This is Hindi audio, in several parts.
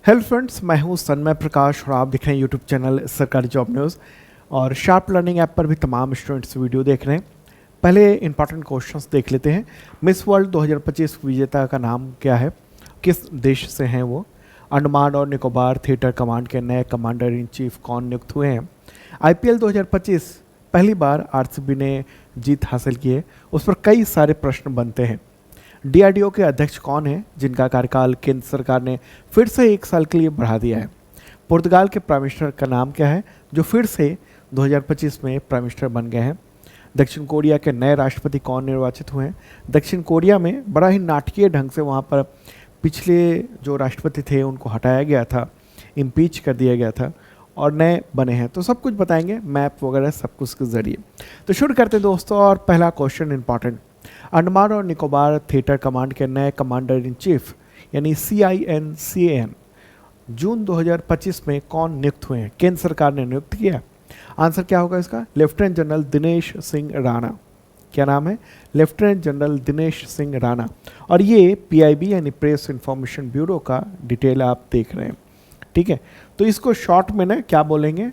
हेलो फ्रेंड्स, मैं हूं तन्मय प्रकाश और आप देख रहे हैं यूट्यूब चैनल सरकारी जॉब न्यूज़। और शार्प लर्निंग ऐप पर भी तमाम स्टूडेंट्स वीडियो देख रहे हैं। पहले इंपॉर्टेंट क्वेश्चंस देख लेते हैं। मिस वर्ल्ड 2025 विजेता का नाम क्या है, किस देश से हैं वो? अंडमान और निकोबार थिएटर कमांड के नए कमांडर इन चीफ कौन नियुक्त हुए हैं? आईपीएल 2025 पहली बार आरसीबी ने जीत हासिल की है, उस पर कई सारे प्रश्न बनते हैं। डीआरडीओ के अध्यक्ष कौन हैं जिनका कार्यकाल केंद्र सरकार ने फिर से 1 साल के लिए बढ़ा दिया है? पुर्तगाल के प्राइम मिनिस्टर का नाम क्या है जो फिर से 2025 में प्राइम मिनिस्टर बन गए हैं? दक्षिण कोरिया के नए राष्ट्रपति कौन निर्वाचित हुए हैं? दक्षिण कोरिया में बड़ा ही नाटकीय ढंग से वहाँ पर पिछले जो राष्ट्रपति थे उनको हटाया गया था, इम्पीच कर दिया गया था और नए बने हैं। तो सब कुछ बताएंगे, मैप वगैरह सब कुछ के जरिए। तो शुरू करते हैं दोस्तों। और पहला क्वेश्चन इंपॉर्टेंट, अंडमान और निकोबार थिएटर कमांड के नए कमांडर इन चीफ यानी CINCAN जून 2025 में कौन नियुक्त हुए हैं? केंद्र सरकार ने नियुक्त किया। आंसर क्या होगा इसका? Lieutenant general Dinesh Singh Rana. क्या नाम है? Lieutenant general Dinesh Singh Rana. और ये PIB यानी प्रेस इंफॉर्मेशन ब्यूरो का डिटेल आप देख रहे हैं, ठीक है। तो इसको शॉर्ट में ना क्या बोलेंगे?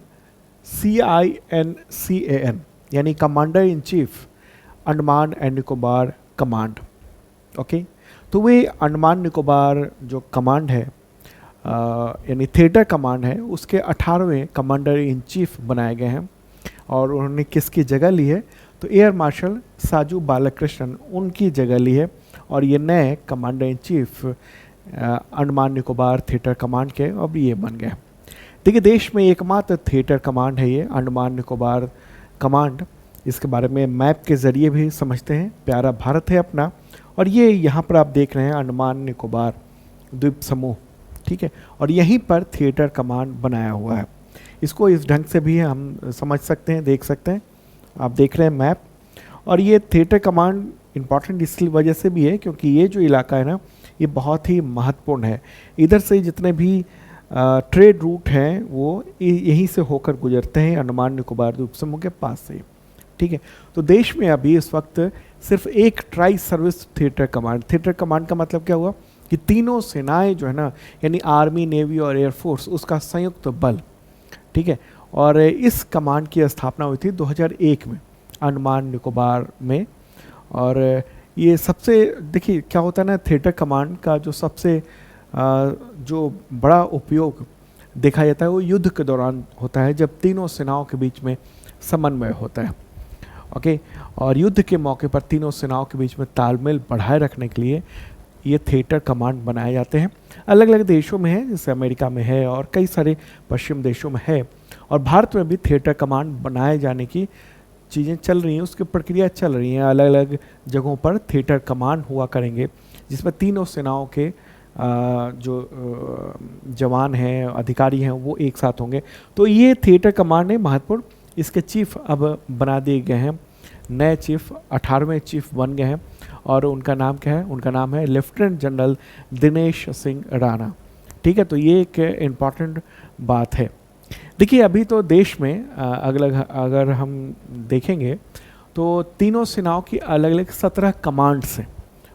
CINCAN यानी commander in chief Andaman and Nicobar command. Okay, तो वे अंडमान निकोबार जो कमांड है यानी थिएटर कमांड है उसके 18वें कमांडर इन चीफ बनाए गए हैं। और उन्होंने किसकी जगह ली है? तो एयर मार्शल साजू बालकृष्णन उनकी जगह ली है। और ये नए commander in chief Andaman Nicobar theatre command के अब ये बन गए। देखिए, देश में एकमात्र थिएटर कमांड है ये अंडमान निकोबार कमांड। इसके बारे में मैप के ज़रिए भी समझते हैं। प्यारा भारत है अपना, और ये यहाँ पर आप देख रहे हैं अंडमान निकोबार द्वीप समूह, ठीक है। और यहीं पर थिएटर कमांड बनाया हुआ है। इसको इस ढंग से भी हम समझ सकते हैं, देख सकते हैं। आप देख रहे हैं मैप। और ये थिएटर कमांड इम्पॉर्टेंट इस वजह से भी है क्योंकि ये जो इलाका है ना, ये बहुत ही महत्वपूर्ण है। इधर से जितने भी ट्रेड रूट हैं वो यहीं से होकर गुजरते हैं, अंडमान निकोबार द्वीप समूह के पास से, ठीक है। तो देश में अभी इस वक्त सिर्फ एक ट्राई सर्विस थिएटर कमांड का मतलब क्या हुआ कि तीनों सेनाएं जो है ना, यानी आर्मी, नेवी और एयरफोर्स, उसका संयुक्त बल, ठीक है। और इस कमांड की स्थापना हुई थी 2001 में अंडमान निकोबार में। और ये सबसे, देखिए क्या होता है ना, थिएटर कमांड का जो सबसे जो बड़ा उपयोग देखा जाता है वो युद्ध के दौरान होता है, जब तीनों सेनाओं के बीच में समन्वय होता है। ओके, और युद्ध के मौके पर तीनों सेनाओं के बीच में तालमेल बढ़ाए रखने के लिए ये थिएटर कमांड बनाए जाते हैं। अलग अलग देशों में है, जैसे अमेरिका में है और कई सारे पश्चिम देशों में है। और भारत में भी थिएटर कमांड बनाए जाने की चीज़ें चल रही हैं, उसकी प्रक्रिया चल रही हैं। अलग अलग जगहों पर थिएटर कमांड हुआ करेंगे जिसमें तीनों सेनाओं के जो जवान हैं, अधिकारी हैं, वो एक साथ होंगे। तो ये थिएटर कमांड है महत्वपूर्ण। इसके चीफ अब बना दिए गए हैं, नए चीफ 18वें चीफ बन गए हैं। और उनका नाम क्या है? उनका नाम है लेफ्टिनेंट जनरल दिनेश सिंह राणा, ठीक है। तो ये एक इम्पॉर्टेंट बात है। देखिए, अभी तो देश में अगर हम देखेंगे तो तीनों सेनाओं की अलग अलग 17 कमांड्स हैं।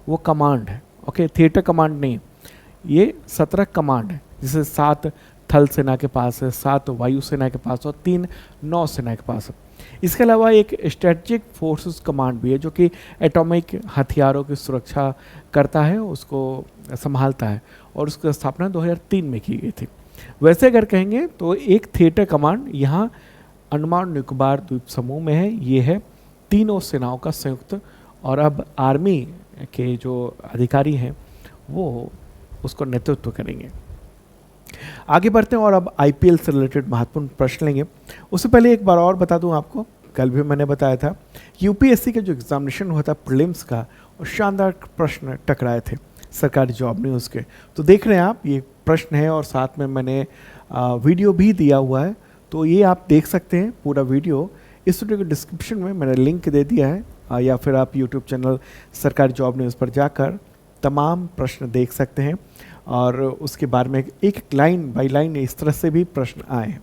वो कमांड है, ओके, थिएटर कमांड नहीं, ये 17 कमांड है। जैसे 7 थल सेना के पास है, 7 वायु सेना के पास और 3 नौ सेना के पास है। इसके अलावा एक स्ट्रेटजिक फोर्सेस कमांड भी है जो कि एटॉमिक हथियारों की सुरक्षा करता है, उसको संभालता है। और उसकी स्थापना 2003 में की गई थी। वैसे अगर कहेंगे तो एक थिएटर कमांड यहाँ अंडमान निकोबार द्वीप समूह में है। ये है तीनों सेनाओं का संयुक्त। और अब आर्मी के जो अधिकारी हैं वो उसको नेतृत्व करेंगे। आगे बढ़ते हैं और अब IPL से रिलेटेड महत्वपूर्ण प्रश्न लेंगे। उससे पहले एक बार और बता दूं आपको, कल भी मैंने बताया था कि UPSC का जो एग्जामिनेशन हुआ था प्रीलिम्स का, और शानदार प्रश्न टकराए थे सरकारी जॉब न्यूज़ के। तो देख रहे हैं आप, ये प्रश्न है और साथ में मैंने वीडियो भी दिया हुआ है। तो ये आप देख सकते हैं पूरा वीडियो। इस वीडियो के डिस्क्रिप्शन में मैंने लिंक दे दिया है, या फिर आप यूट्यूब चैनल सरकारी जॉब न्यूज़ पर जाकर तमाम प्रश्न देख सकते हैं। और उसके बारे में एक लाइन बाय लाइन इस तरह से भी प्रश्न आए हैं,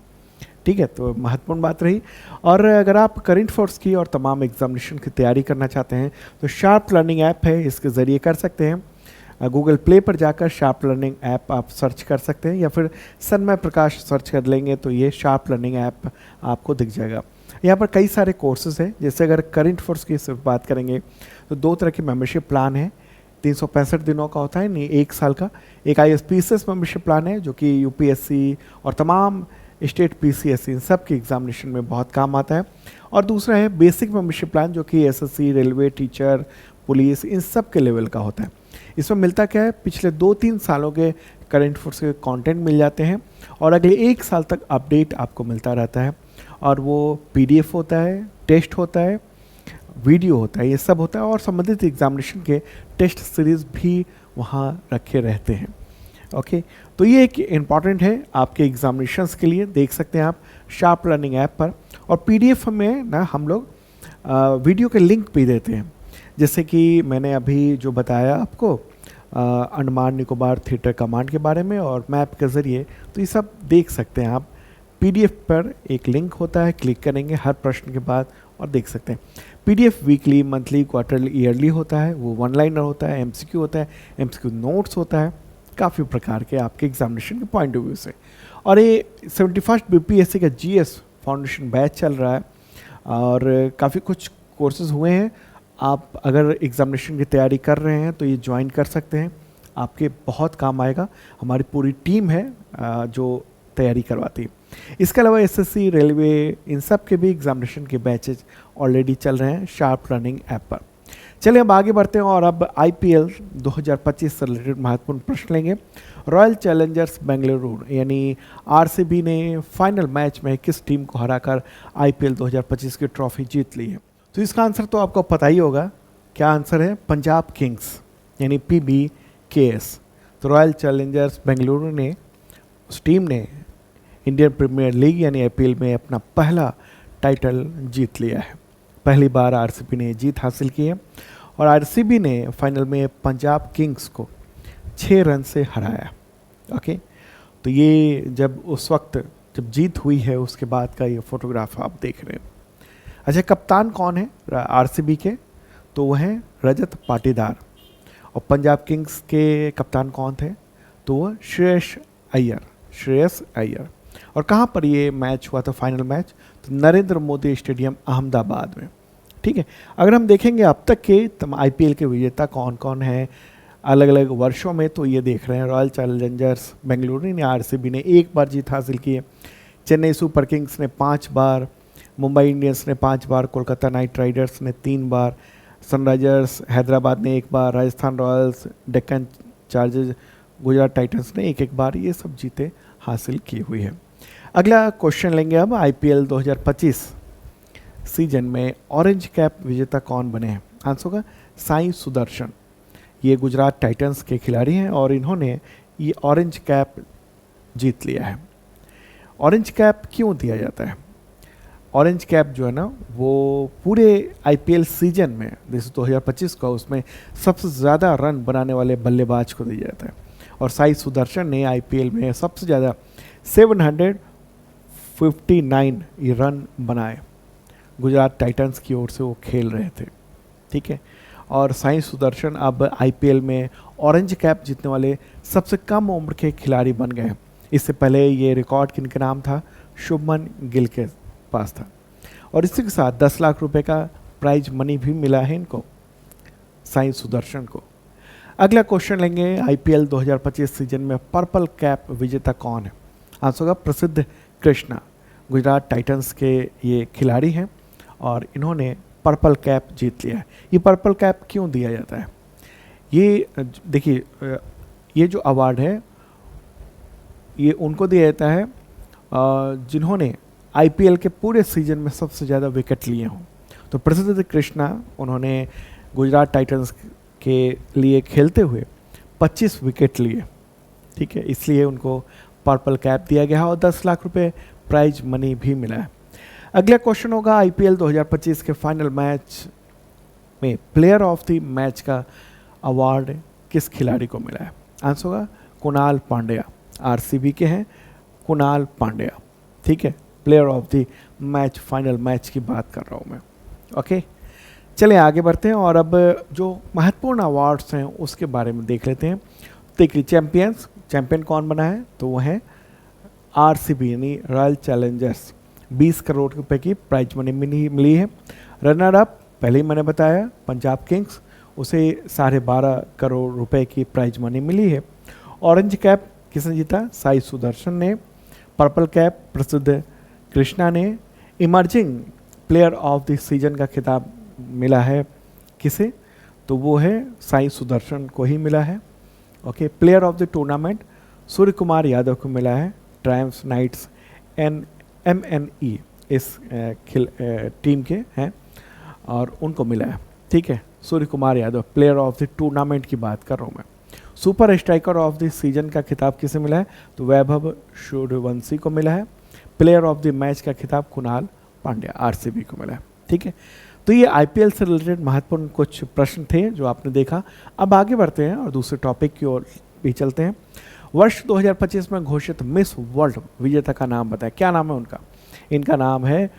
ठीक है। तो महत्वपूर्ण बात रही। और अगर आप करंट अफेयर्स की और तमाम एग्जामिनेशन की तैयारी करना चाहते हैं तो शार्प लर्निंग ऐप है, इसके ज़रिए कर सकते हैं। गूगल प्ले पर जाकर शार्प लर्निंग ऐप आप सर्च कर सकते हैं, या फिर सन्मय प्रकाश सर्च कर लेंगे तो ये शार्प लर्निंग ऐप आपको दिख जाएगा। यहाँ पर कई सारे कोर्सेज हैं, जैसे अगर करंट फोर्स की सिर्फ बात करेंगे तो 2 तरह की मेंबरशिप प्लान है। 365 दिनों का होता है, नहीं 1 साल का। एक ISPCS मेंबरशिप प्लान है जो कि UPSC और तमाम स्टेट PCSC इन सब के एग्जामिनेशन में बहुत काम आता है। और दूसरा है बेसिक मेंबरशिप प्लान जो कि SSC, रेलवे, टीचर, पुलिस इन सब के लेवल का होता है। इसमें मिलता क्या है, पिछले 2-3 सालों के करंट अफेयर्स के कंटेंट मिल जाते हैं और अगले 1 साल तक अपडेट आपको मिलता रहता है। और वो PDF होता है, टेस्ट होता है, वीडियो होता है, ये सब होता है, और संबंधित एग्जामिनेशन के टेस्ट सीरीज़ भी वहाँ रखे रहते हैं। ओके, तो ये एक इम्पॉर्टेंट है आपके एग्जामिनेशंस के लिए, देख सकते हैं आप शार्प लर्निंग ऐप पर। और PDF में ना हम लोग वीडियो के लिंक भी देते हैं, जैसे कि मैंने अभी जो बताया आपको अंडमान निकोबार थिएटर कमांड के बारे में और मैप के ज़रिए, तो ये सब देख सकते हैं आप। PDF पर एक लिंक होता है, क्लिक करेंगे हर प्रश्न के बाद और देख सकते हैं। PDF weekly, monthly, quarterly, yearly होता है, वो 1 लाइनर होता है, MCQ होता है, MCQ नोट्स होता है, काफ़ी प्रकार के आपके एग्जामिनेशन के पॉइंट ऑफ व्यू से। और ये 71st BPSC का GS फाउंडेशन बैच चल रहा है और काफ़ी कुछ कोर्सेज हुए हैं। आप अगर एग्जामिनेशन की तैयारी कर रहे हैं तो ये ज्वाइन कर सकते हैं, आपके बहुत काम आएगा। हमारी पूरी टीम है जो तैयारी करवाती है। इसके अलावा SSC, रेलवे इन सब के भी एग्जामिनेशन के बैचेज ऑलरेडी चल रहे हैं शार्प लर्निंग ऐप पर। चलिए अब आगे बढ़ते हैं और अब IPL 2025 से रिलेटेड महत्वपूर्ण प्रश्न लेंगे। रॉयल चैलेंजर्स बेंगलुरु यानी RCB ने फाइनल मैच में किस टीम को हराकर IPL 2025 की ट्रॉफी जीत ली है? तो इसका आंसर तो आपको पता ही होगा, क्या आंसर है? पंजाब किंग्स यानी PBKS। तो रॉयल चैलेंजर्स बेंगलुरु ने, उस टीम ने इंडियन प्रीमियर लीग यानी IPL में अपना पहला टाइटल जीत लिया है। पहली बार RCB ने जीत हासिल की है और RCB ने फाइनल में पंजाब किंग्स को 6 रन से हराया। ओके, तो ये जब उस वक्त जब जीत हुई है उसके बाद का ये फोटोग्राफ आप देख रहे हैं। अच्छा, कप्तान कौन है RCB के? तो वह हैं रजत पाटीदार। और पंजाब किंग्स के कप्तान कौन थे? तो वह श्रेयस अय्यर। और कहाँ पर ये मैच हुआ था, फाइनल मैच? तो नरेंद्र मोदी स्टेडियम अहमदाबाद में। ठीक है, अगर हम देखेंगे अब तक के IPL के विजेता कौन कौन हैं अलग अलग वर्षों में, तो ये देख रहे हैं रॉयल चैलेंजर्स बेंगलुरु ने, RCB ने 1 बार जीत हासिल की है, चेन्नई सुपर किंग्स ने 5 बार, मुंबई इंडियंस ने 5 बार, कोलकाता नाइट राइडर्स ने 3 बार, सनराइजर्स हैदराबाद ने 1 बार, Rajasthan Royals, Deccan Chargers, Gujarat Titans ने 1-1 बार ये सब जीते हासिल की हुई है। अगला क्वेश्चन लेंगे अब। IPL 2025 सीजन में ऑरेंज कैप विजेता कौन बने हैं? आंसर होगा साई सुदर्शन। ये गुजरात टाइटंस के खिलाड़ी हैं और इन्होंने ये ऑरेंज कैप जीत लिया है। ऑरेंज कैप क्यों दिया जाता है? ऑरेंज कैप जो है ना, वो पूरे IPL सीजन में जैसे 2025 का, उसमें सबसे ज़्यादा रन बनाने वाले बल्लेबाज को दिया जाता है। और साई सुदर्शन ने IPL में सबसे ज़्यादा 759 ये रन बनाए। गुजरात टाइटंस की ओर से वो खेल रहे थे। ठीक है, और साई सुदर्शन अब IPL में ऑरेंज कैप जीतने वाले सबसे कम उम्र के खिलाड़ी बन गए। इससे पहले ये रिकॉर्ड किनके नाम था? शुभमन गिल के पास था। और इसी के साथ 10 लाख रुपए का प्राइज मनी भी मिला है इनको, साई सुदर्शन को। अगला क्वेश्चन लेंगे। IPL 2025 सीजन में पर्पल कैप विजेता कौन है? आंसर होगा प्रसिद्ध कृष्णा। गुजरात टाइटंस के ये खिलाड़ी हैं और इन्होंने पर्पल कैप जीत लिया है। ये पर्पल कैप क्यों दिया जाता है? ये देखिए, ये जो अवार्ड है ये उनको दिया जाता है जिन्होंने IPL के पूरे सीजन में सबसे ज़्यादा विकेट लिए हों। तो प्रसिद्ध कृष्णा, उन्होंने गुजरात टाइटंस के लिए खेलते हुए 25 विकेट लिए। ठीक है, इसलिए उनको पर्पल कैप दिया गया है और 10 लाख रुपए प्राइज मनी भी मिला है। अगला क्वेश्चन होगा, IPL 2025 के फाइनल मैच में प्लेयर ऑफ द मैच का अवार्ड किस खिलाड़ी को मिला है? आंसर होगा कुणाल पांड्या। RCB के हैं कुणाल पांड्या। ठीक है, player of the match, final match की बात कर रहा हूँ मैं। ओके, चलिए आगे बढ़ते हैं और अब जो महत्वपूर्ण अवार्ड्स हैं उसके बारे में देख लेते हैं। देखिए चैंपियन कौन बना है, तो वो है आरसीबी यानी रॉयल चैलेंजर्स, 20 करोड़ रुपए की प्राइज मनी मिली है। रनर अप पहले ही मैंने बताया पंजाब किंग्स, उसे 12.5 करोड़ रुपए की प्राइज मनी मिली है। ऑरेंज कैप किसने जीता, साई सुदर्शन ने। पर्पल कैप प्रसिद्ध कृष्णा ने। Emerging player of the season का खिताब मिला है किसे, तो वो है साई सुदर्शन को ही मिला है। Okay, player of the tournament Surya Kumar Yadav को मिला है। ट्रायम्फ नाइट्स MNE इस टीम के हैं और उनको मिला है। ठीक है, Surya Kumar Yadav player of the tournament की बात कर रहा हूँ मैं। Super striker of the season का खिताब किसे मिला है, तो वैभव सूर्यवंशी को मिला है। प्लेयर ऑफ द मैच का खिताब कुणाल पांड्या आरसीबी को मिला है। ठीक है, तो ये आईपीएल से रिलेटेड महत्वपूर्ण कुछ प्रश्न थे जो आपने देखा। अब आगे बढ़ते हैं और दूसरे टॉपिक की ओर भी चलते हैं। वर्ष 2025 में घोषित मिस वर्ल्ड विजेता का नाम बताएं, क्या नाम है उनका। इनका नाम है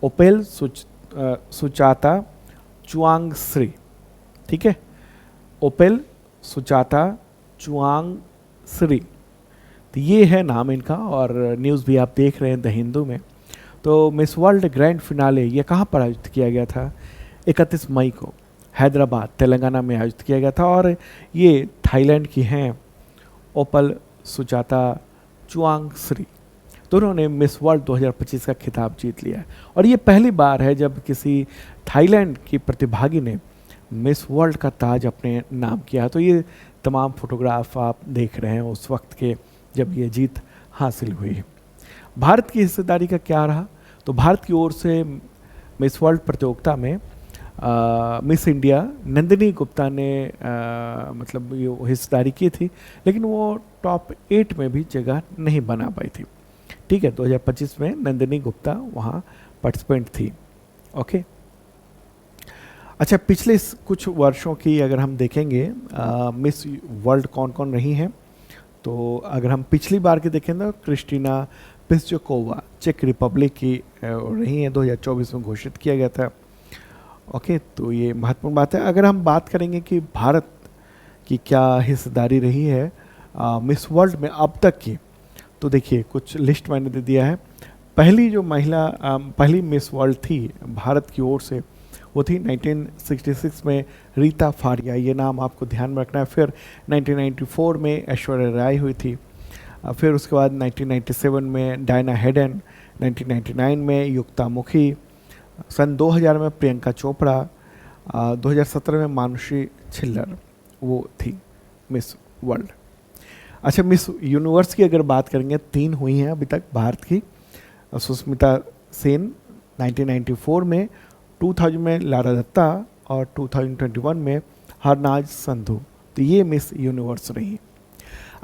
ओपेल सुचाता चुआंगश्री। ठीक है, ओपेल सुचाता चुआंगश्री, तो ये है नाम इनका। और न्यूज़ भी आप देख रहे हैं द हिंदू में। तो मिस वर्ल्ड ग्रैंड फिनाले ये कहाँ पर आयोजित किया गया था, 31 मई को हैदराबाद तेलंगाना में आयोजित किया गया था। और ये थाईलैंड की हैं ओपल सुजाता चुआंगश्री, दोनों ने मिस वर्ल्ड 2025 का खिताब जीत लिया है। और ये पहली बार है जब किसी थाईलैंड की प्रतिभागी ने मिस वर्ल्ड का ताज अपने नाम किया। तो ये तमाम फोटोग्राफ आप देख रहे हैं उस वक्त के जब ये जीत हासिल हुई। भारत की हिस्सेदारी का क्या रहा, तो भारत की ओर से मिस वर्ल्ड प्रतियोगिता में मिस इंडिया नंदिनी गुप्ता ने मतलब ये हिस्सेदारी की थी, लेकिन वो टॉप 8 में भी जगह नहीं बना पाई थी। ठीक है, 2025 में नंदिनी गुप्ता वहाँ पार्टिसिपेंट थी। ओके, अच्छा, पिछले कुछ वर्षों की अगर हम देखेंगे मिस वर्ल्ड कौन कौन रही हैं, तो अगर हम पिछली बार की देखें तो क्रिस्टीना पिस्चोकोवा चेक रिपब्लिक की रही हैं, 2024 में घोषित किया गया था। ओके, तो ये महत्वपूर्ण बात है। अगर हम बात करेंगे कि भारत की क्या हिस्सेदारी रही है मिस वर्ल्ड में अब तक की, तो देखिए कुछ लिस्ट मैंने दे दिया है। पहली जो महिला पहली मिस वर्ल्ड थी भारत की ओर से, वो थी 1966 में रीता फारिया, ये नाम आपको ध्यान में रखना है। फिर 1994 में ऐश्वर्या राय हुई थी। फिर उसके बाद 1997 में डायना हेडन, 1999 में युक्ता मुखी, सन 2000 में प्रियंका चोपड़ा, 2017 में मानुषी छिल्लर वो थी मिस वर्ल्ड। अच्छा, मिस यूनिवर्स की अगर बात करेंगे 3 हुई हैं अभी तक भारत की। सुष्मिता सेन 1994 में, 2000 में लारा दत्ता और 2021 में हरनाज संधू, तो ये मिस यूनिवर्स रही।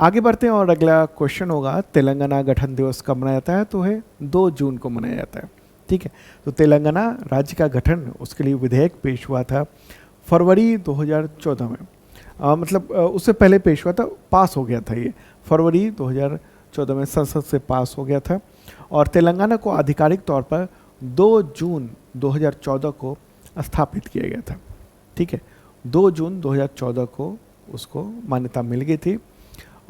आगे बढ़ते हैं और अगला क्वेश्चन होगा तेलंगाना गठन दिवस कब मनाया जाता है, तो है 2 जून को मनाया जाता है। ठीक है, तो तेलंगाना राज्य का गठन उसके लिए विधेयक पेश हुआ था फरवरी 2014 में। मतलब उससे पहले पेश हुआ था, पास हो गया था ये फरवरी 2014 में संसद से पास हो गया था। और तेलंगाना को आधिकारिक तौर पर 2 जून 2014 को स्थापित किया गया था। ठीक है, 2 जून 2014 को उसको मान्यता मिल गई थी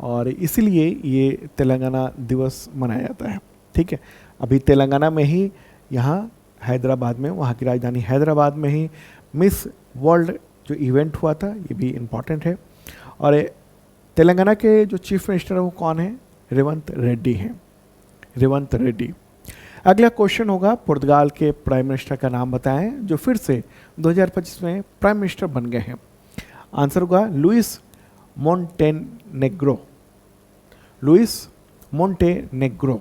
और इसीलिए ये तेलंगाना दिवस मनाया जाता है। ठीक है, अभी तेलंगाना में ही यहाँ हैदराबाद में, वहाँ की राजधानी हैदराबाद में ही मिस वर्ल्ड जो इवेंट हुआ था, ये भी इम्पॉर्टेंट है। और तेलंगाना के जो चीफ मिनिस्टर है वो कौन है, रेवंत रेड्डी हैं, रेवंत रेड्डी। अगला क्वेश्चन होगा पुर्तगाल के प्राइम मिनिस्टर का नाम बताएं जो फिर से 2025 में प्राइम मिनिस्टर बन गए हैं। आंसर होगा लुइस मोंटेनेग्रो, लुइस मोंटेनेग्रो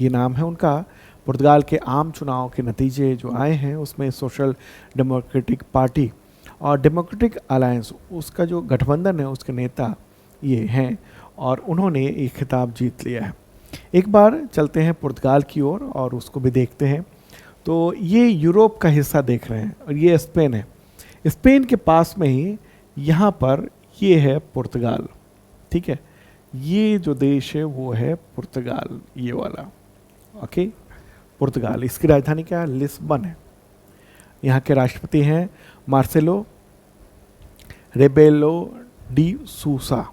ये नाम है उनका। पुर्तगाल के आम चुनाव के नतीजे जो आए हैं उसमें सोशल डेमोक्रेटिक पार्टी और डेमोक्रेटिक अलायंस, उसका जो गठबंधन है उसके नेता ये हैं और उन्होंने ये खिताब जीत लिया है। एक बार चलते हैं पुर्तगाल की ओर और उसको भी देखते हैं। तो ये यूरोप का हिस्सा देख रहे हैं और ये स्पेन है। स्पेन के पास में ही यहाँ पर ये है पुर्तगाल। ठीक है, ये जो देश है वो है पुर्तगाल, ये वाला। ओके, पुर्तगाल, इसकी राजधानी क्या है, लिस्बन है। यहाँ के राष्ट्रपति हैं मार्सेलो रेबेलो डी सूसा,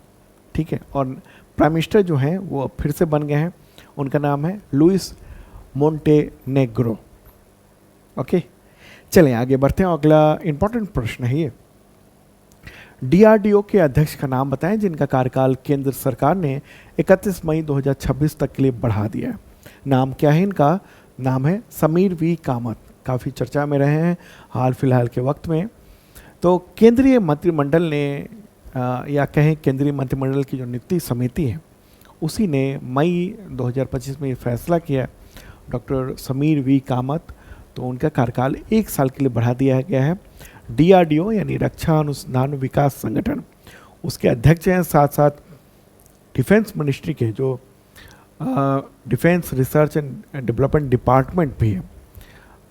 ठीक है। और प्राइम मिनिस्टर जो हैं वो फिर से बन गए हैं, उनका नाम है लुइस मोंटेनेग्रो। ओके, चलें आगे बढ़ते हैं। अगला इंपॉर्टेंट प्रश्न है ये, डीआरडीओ के अध्यक्ष का नाम बताएं जिनका कार्यकाल केंद्र सरकार ने 31 मई 2026 तक के लिए बढ़ा दिया है। नाम क्या है इनका? नाम है समीर वी कामत। काफ़ी चर्चा में रहे हैं हाल फिलहाल के वक्त में। तो केंद्रीय मंत्रिमंडल ने या कहें केंद्रीय मंत्रिमंडल की जो नियुक्ति समिति है उसी ने मई 2025 में ये फैसला किया डॉक्टर समीर वी कामत, तो उनका कार्यकाल 1 साल के लिए बढ़ा दिया गया है। डीआरडीओ यानी रक्षा अनुसंधान विकास संगठन, उसके अध्यक्ष हैं, साथ साथ डिफेंस मिनिस्ट्री के जो defence research and development department भी है,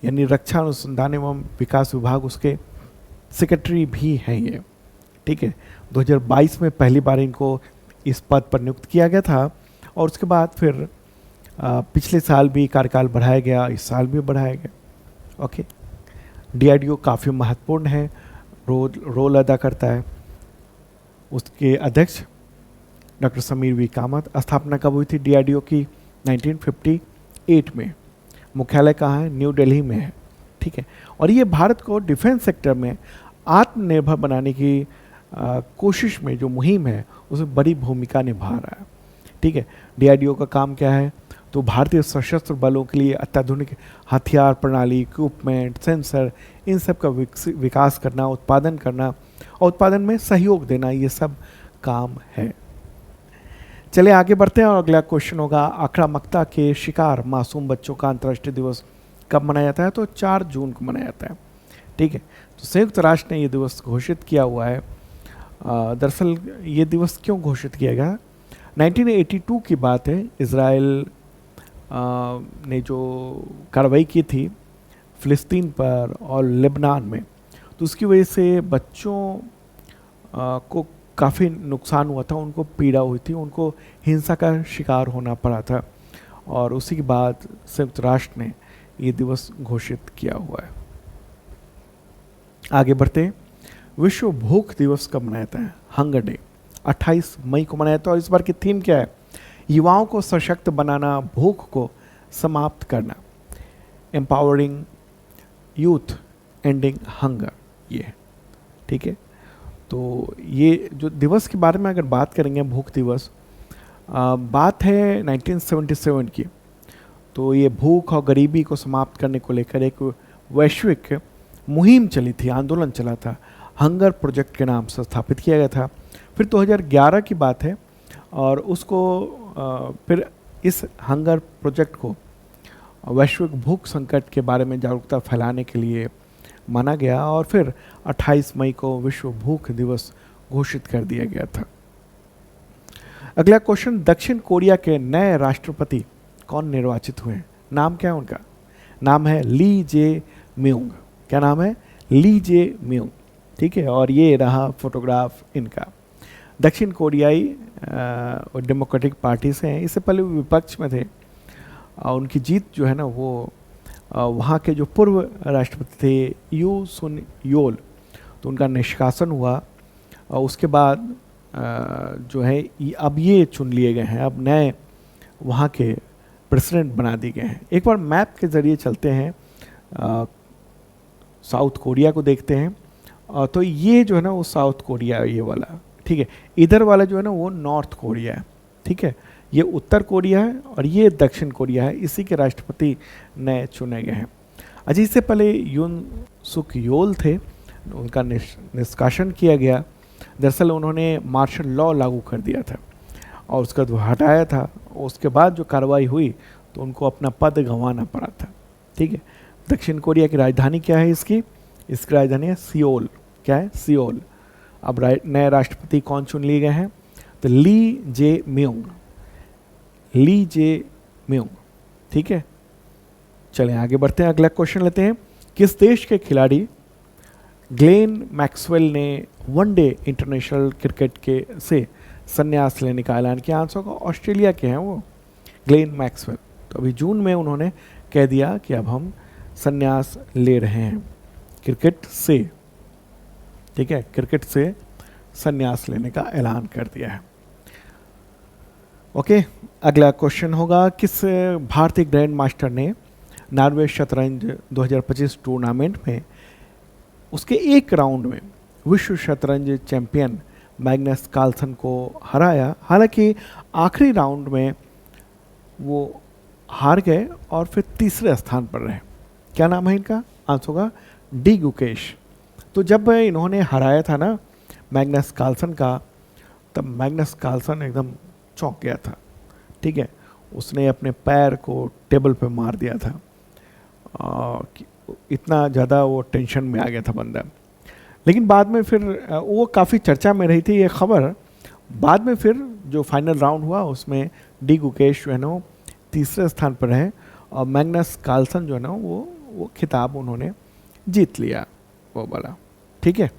यानी रक्षा अनुसंधान एवं विकास विभाग, उसके सेक्रेटरी भी हैं ये, ठीक है। 2022 में पहली बार इनको इस पद पर नियुक्त किया गया था और उसके बाद फिर पिछले साल भी कार्यकाल बढ़ाया गया, इस साल भी बढ़ाया गया। ओके, डीआरडीओ काफ़ी महत्वपूर्ण है, रोल अदा करता है। उसके अध्यक्ष डॉक्टर समीर वी कामत। स्थापना कब हुई थी डीआरडीओ की? 1958 में। मुख्यालय कहाँ है? न्यू दिल्ली में है, ठीक है। और ये भारत को डिफेंस सेक्टर में आत्मनिर्भर बनाने की कोशिश में जो मुहिम है उसमें बड़ी भूमिका निभा रहा है, ठीक है। डीआरडीओ का काम क्या है? तो भारतीय सशस्त्र बलों के लिए अत्याधुनिक हथियार प्रणाली, इक्विपमेंट, सेंसर, इन सब का विकास करना, उत्पादन करना और उत्पादन में सहयोग देना, ये सब काम है। चलिए आगे बढ़ते हैं और अगला क्वेश्चन होगा, आक्रामकता के शिकार मासूम बच्चों का अंतर्राष्ट्रीय दिवस कब मनाया जाता है? तो 4 जून को मनाया जाता है, ठीक है। तो संयुक्त राष्ट्र ने ये दिवस घोषित किया हुआ है। दरअसल ये दिवस क्यों घोषित किया गया? 1982 की बात है, इज़राइल ने जो कार्रवाई की थी फ़िलिस्तीन पर और लेबनान में, तो उसकी वजह से बच्चों को काफ़ी नुकसान हुआ था, उनको पीड़ा हुई थी, उनको हिंसा का शिकार होना पड़ा था और उसी के बाद संयुक्त राष्ट्र ने ये दिवस घोषित किया हुआ है। आगे बढ़ते, विश्व भूख दिवस कब मनाया जाता है? हंगर डे 28 मई को मनाया जाता है और इस बार की थीम क्या है? युवाओं को सशक्त बनाना, भूख को समाप्त करना, एम्पावरिंग यूथ एंडिंग हंगर, ये है, ठीक है। तो ये जो दिवस के बारे में अगर बात करेंगे, भूख दिवस, बात है 1977 की। तो ये भूख और गरीबी को समाप्त करने को लेकर एक वैश्विक मुहिम चली थी, आंदोलन चला था, हंगर प्रोजेक्ट के नाम से स्थापित किया गया था। फिर 2011 की बात है और उसको फिर इस हंगर प्रोजेक्ट को वैश्विक भूख संकट के बारे में जागरूकता फैलाने के लिए माना गया और फिर 28 मई को विश्व भूख दिवस घोषित कर दिया गया था। अगला क्वेश्चन, दक्षिण कोरिया के नए राष्ट्रपति कौन निर्वाचित हुए? नाम क्या है उनका? नाम है ली जे म्यूंग। क्या नाम है? ली जे म्यूंग, ठीक है। और ये रहा फोटोग्राफ इनका। दक्षिण कोरियाई डेमोक्रेटिक पार्टी से हैं, इससे पहले विपक्ष में थे। उनकी जीत जो है ना वो वहाँ के जो पूर्व राष्ट्रपति थे यू सुन योल, तो उनका निष्कासन हुआ और उसके बाद जो है अब ये चुन लिए गए हैं, अब नए वहाँ के प्रेसिडेंट बना दिए गए हैं। एक बार मैप के ज़रिए चलते हैं, साउथ कोरिया को देखते हैं। तो ये जो है ना वो साउथ कोरिया ये वाला, ठीक है। इधर वाला जो है ना वो नॉर्थ कोरिया है, ठीक है। ये उत्तर कोरिया है और ये दक्षिण कोरिया है। इसी के राष्ट्रपति नए चुने गए हैं। अच्छा, इससे पहले यून सुक योल थे, उनका निष्कासन किया गया। दरअसल उन्होंने मार्शल लॉ लागू कर दिया था और उसका बाद हटाया था। उसके बाद जो कार्रवाई हुई तो उनको अपना पद गंवाना पड़ा था, ठीक है। दक्षिण कोरिया की राजधानी क्या है इसकी राजधानी है सियोल। क्या है? सियोल। अब नए राष्ट्रपति कौन चुन लिए गए हैं? तो ली जे म्यूंग, ली जे म्यूंग, ठीक है। चलें आगे बढ़ते हैं, अगला क्वेश्चन लेते हैं। किस देश के खिलाड़ी ग्लेन मैक्सवेल ने वनडे इंटरनेशनल क्रिकेट के से संन्यास लेने का ऐलान किया? आंसर को ऑस्ट्रेलिया के हैं वो, ग्लेन मैक्सवेल। तो अभी जून में उन्होंने कह दिया कि अब हम संन्यास ले रहे हैं। क्रिकेट से, ठीक है, क्रिकेट से संन्यास लेने का ऐलान कर दिया है। ओके, अगला क्वेश्चन होगा, किस भारतीय ग्रैंड मास्टर ने नॉर्वे शतरंज 2025 टूर्नामेंट में उसके एक राउंड में विश्व शतरंज चैंपियन मैग्नस कार्लसन को हराया? हालांकि आखिरी राउंड में वो हार गए और फिर तीसरे स्थान पर रहे। क्या नाम है इनका? आंसर होगा डी गुकेश। तो जब इन्होंने हराया था ना मैग्नस कार्लसन का, तब मैग्नस कार्लसन एकदम चौंक गया था, ठीक है, उसने अपने पैर को टेबल पे मार दिया था, इतना ज़्यादा वो टेंशन में आ गया था बंदा। लेकिन बाद में फिर वो काफ़ी चर्चा में रही थी ये खबर। बाद में फिर जो फाइनल राउंड हुआ उसमें डी गुकेश जो है ना तीसरे स्थान पर रहे और मैग्नस कार्लसन जो है ना वो खिताब उन्होंने जीत लिया, वो वाला, ठीक है,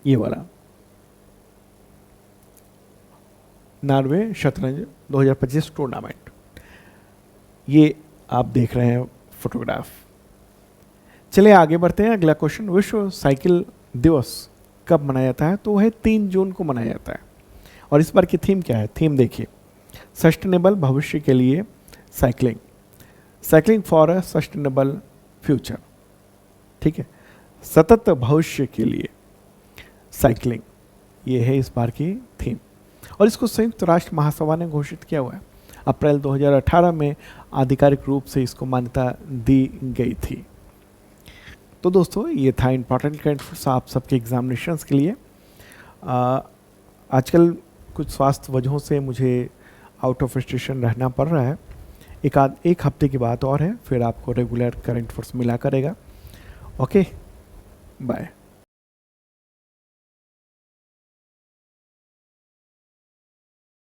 ये वाला नॉर्वे शतरंज 2025 टूर्नामेंट। ये आप देख रहे हैं फोटोग्राफ। चलिए आगे बढ़ते हैं। अगला क्वेश्चन, विश्व साइकिल दिवस कब मनाया जाता है? तो वह 3 जून को मनाया जाता है। और इस बार की थीम क्या है? थीम देखिए, सस्टेनेबल भविष्य के लिए cycling, cycling for a sustainable future, ठीक है, सतत भविष्य के लिए साइकिलिंग, ये है इस बार की थीम। और इसको संयुक्त राष्ट्र महासभा ने घोषित किया हुआ है। अप्रैल 2018 में आधिकारिक रूप से इसको मान्यता दी गई थी। तो दोस्तों ये था इंपॉर्टेंट करंट आप सबके एग्जामिनेशंस के लिए। आजकल कुछ स्वास्थ्य वजहों से मुझे आउट ऑफ स्टेशन रहना पड़ रहा है। एक हफ्ते की बात और है, फिर आपको रेगुलर करंट अफेयर्स मिला करेगा। Okay, bye.